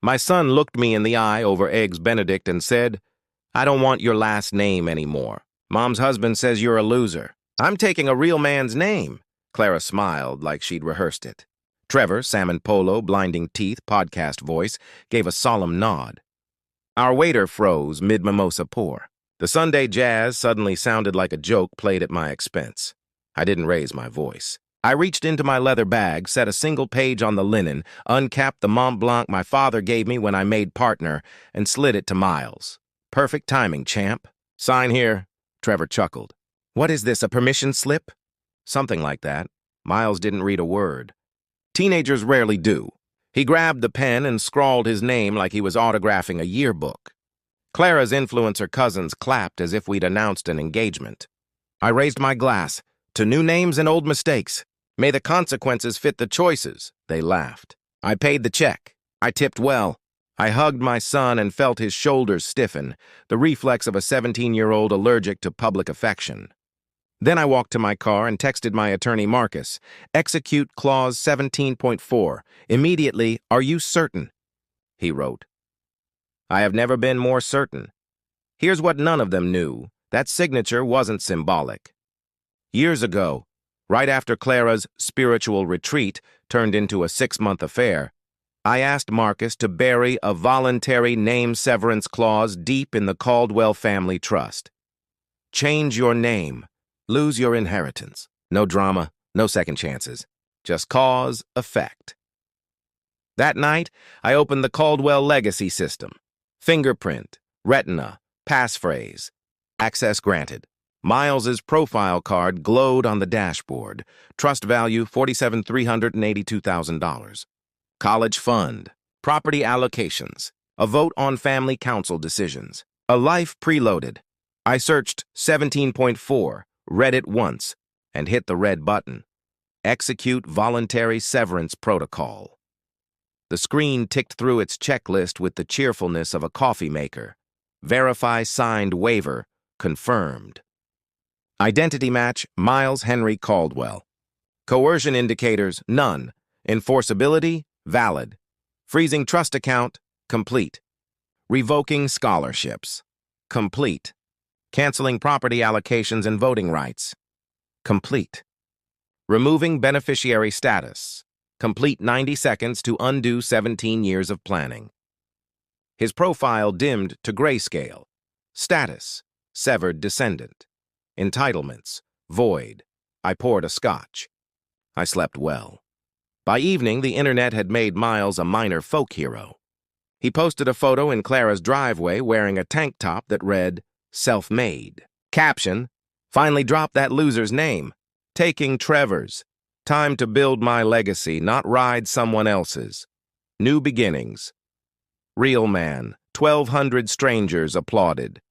My son looked me in the eye over Eggs Benedict and said, "I don't want your last name anymore. Mom's husband says you're a loser. I'm taking a real man's name." Clara smiled like she'd rehearsed it. Trevor, salmon polo, blinding teeth, podcast voice, gave a solemn nod. Our waiter froze mid-mimosa pour. The Sunday jazz suddenly sounded like a joke played at my expense. I didn't raise my voice. I reached into my leather bag, set a single page on the linen, uncapped the Mont Blanc my father gave me when I made partner, and slid it to Miles. "Perfect timing, champ." "Sign here." Trevor chuckled. "What is this, a permission slip?" "Something like that." Miles didn't read a word. Teenagers rarely do. He grabbed the pen and scrawled his name like he was autographing a yearbook. Clara's influencer cousins clapped as if we'd announced an engagement. I raised my glass. "To new names and old mistakes. May the consequences fit the choices," they laughed. I paid the check. I tipped well. I hugged my son and felt his shoulders stiffen, the reflex of a 17-year-old allergic to public affection. Then I walked to my car and texted my attorney Marcus, "Execute Clause 17.4. Immediately, are you certain?" He wrote, "I have never been more certain." Here's what none of them knew. That signature wasn't symbolic. Years ago, right after Clara's spiritual retreat turned into a 6-month affair, I asked Marcus to bury a voluntary name severance clause deep in the Caldwell family trust. Change your name. Lose your inheritance. No drama, no second chances. Just cause, effect. That night, I opened the Caldwell legacy system. Fingerprint, retina, passphrase. Access granted. Miles's profile card glowed on the dashboard. Trust value $47,382,000. College fund. Property allocations. A vote on family council decisions. A life preloaded. I searched 17.4, read it once, and hit the red button. Execute voluntary severance protocol. The screen ticked through its checklist with the cheerfulness of a coffee maker. Verify signed waiver. Confirmed. Identity match, Miles Henry Caldwell. Coercion indicators, none. Enforceability, valid. Freezing trust account, complete. Revoking scholarships, complete. Canceling property allocations and voting rights, complete. Removing beneficiary status, complete 90 seconds to undo 17 years of planning. His profile dimmed to grayscale. Status, severed descendant. Entitlements, void. I poured a scotch. I slept well. By evening, the internet had made Miles a minor folk hero. He posted a photo in Clara's driveway wearing a tank top that read, "Self-made." Caption, "Finally dropped that loser's name. Taking Trevor's. Time to build my legacy, not ride someone else's. New beginnings." Real man. 1,200 strangers applauded.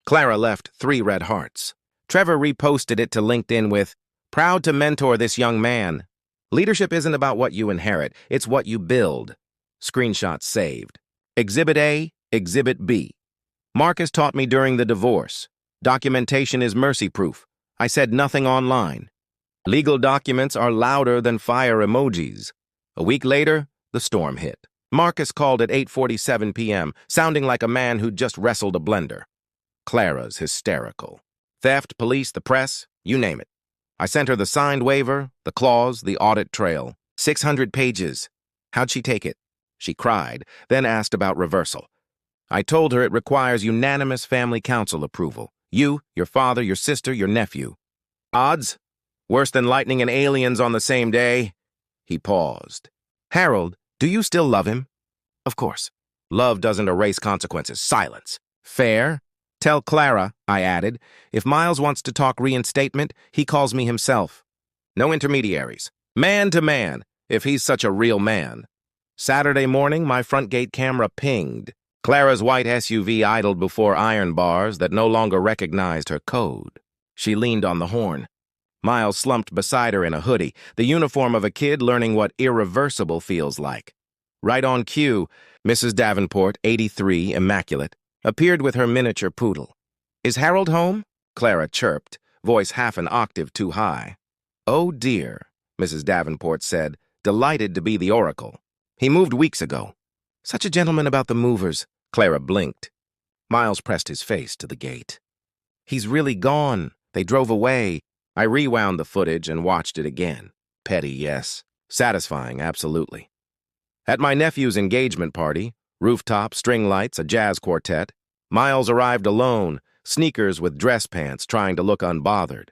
Clara left 3 red hearts. Trevor reposted it to LinkedIn with, "Proud to mentor this young man. Leadership isn't about what you inherit, it's what you build." Screenshot saved. Exhibit A, Exhibit B. Marcus taught me during the divorce. Documentation is mercy-proof. I said nothing online. Legal documents are louder than fire emojis. A week later, the storm hit. Marcus called at 8:47 p.m., sounding like a man who'd just wrestled a blender. Clara's hysterical. Theft, police, the press, you name it. I sent her the signed waiver, the clause, the audit trail. 600 pages. How'd she take it? She cried, then asked about reversal. I told her it requires unanimous family council approval. You, your father, your sister, your nephew. Odds? Worse than lightning and aliens on the same day? He paused. Harold, do you still love him? Of course. Love doesn't erase consequences. Silence. Fair? Tell Clara, I added, if Miles wants to talk reinstatement, he calls me himself. No intermediaries. Man to man, if he's such a real man. Saturday morning, my front gate camera pinged. Clara's white SUV idled before iron bars that no longer recognized her code. She leaned on the horn. Miles slumped beside her in a hoodie, the uniform of a kid learning what irreversible feels like. Right on cue, Mrs. Davenport, 83, immaculate, appeared with her miniature poodle. Is Harold home? Clara chirped, voice half an octave too high. Oh dear, Mrs. Davenport said, delighted to be the oracle. He moved weeks ago. Such a gentleman about the movers. Clara blinked. Miles pressed his face to the gate. He's really gone. They drove away. I rewound the footage and watched it again. Petty, yes. Satisfying, absolutely. At my nephew's engagement party, rooftop, string lights, a jazz quartet, Miles arrived alone, sneakers with dress pants, trying to look unbothered.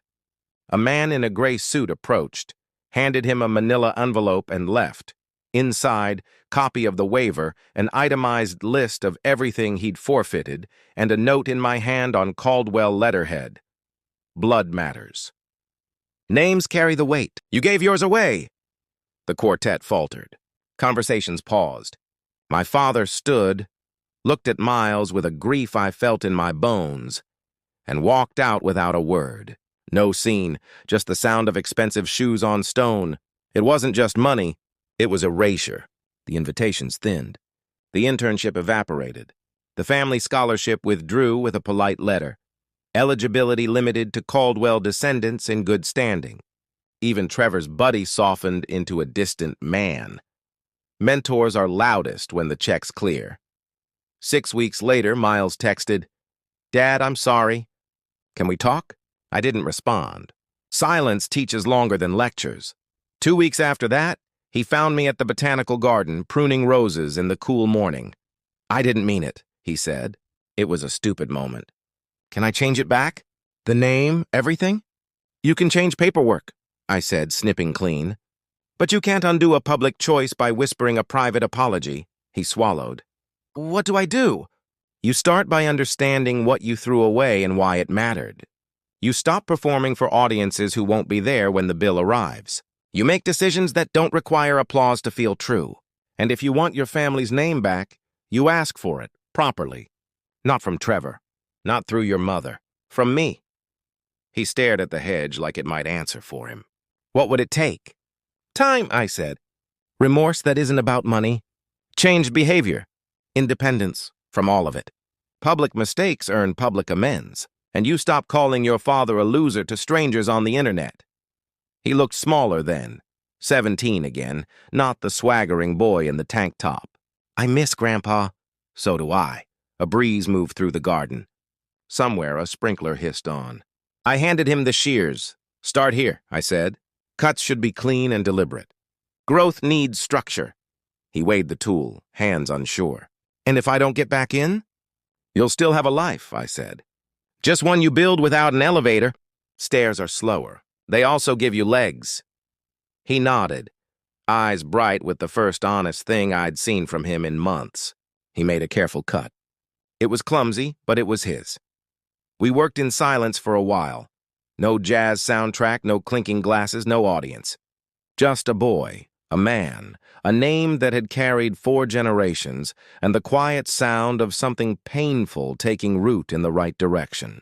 A man in a gray suit approached, handed him a manila envelope and left. Inside, copy of the waiver, an itemized list of everything he'd forfeited, and a note in my hand on Caldwell letterhead. Blood matters. Names carry the weight. You gave yours away. The quartet faltered. Conversations paused. My father stood, looked at Miles with a grief I felt in my bones, and walked out without a word. No scene, just the sound of expensive shoes on stone. It wasn't just money, it was erasure. The invitations thinned. The internship evaporated. The family scholarship withdrew with a polite letter. Eligibility limited to Caldwell descendants in good standing. Even Trevor's buddy softened into a distant man. Mentors are loudest when the check's clear. 6 weeks later, Miles texted, "Dad, I'm sorry. Can we talk?" I didn't respond. Silence teaches longer than lectures. 2 weeks after that, he found me at the botanical garden, pruning roses in the cool morning. "I didn't mean it," he said. It was a stupid moment. "Can I change it back? The name, everything?" "You can change paperwork," I said, snipping clean. "But you can't undo a public choice by whispering a private apology." He swallowed. "What do I do?" "You start by understanding what you threw away and why it mattered. You stop performing for audiences who won't be there when the bill arrives. You make decisions that don't require applause to feel true. And if you want your family's name back, you ask for it, properly. Not from Trevor. Not through your mother. From me." He stared at the hedge like it might answer for him. "What would it take?" "Time," I said. "Remorse that isn't about money. Changed behavior. Independence from all of it. Public mistakes earn public amends. And you stop calling your father a loser to strangers on the internet." He looked smaller then, 17 again, not the swaggering boy in the tank top. "I miss Grandpa." "So do I." A breeze moved through the garden. Somewhere a sprinkler hissed on. I handed him the shears. "Start here," I said. "Cuts should be clean and deliberate. Growth needs structure." He weighed the tool, hands unsure. "And if I don't get back in?" "You'll still have a life," I said. "Just one you build without an elevator. Stairs are slower. They also give you legs." He nodded, eyes bright with the first honest thing I'd seen from him in months. He made a careful cut. It was clumsy, but it was his. We worked in silence for a while. No jazz soundtrack, no clinking glasses, no audience. Just a boy, a man, a name that had carried 4 generations, and the quiet sound of something painful taking root in the right direction.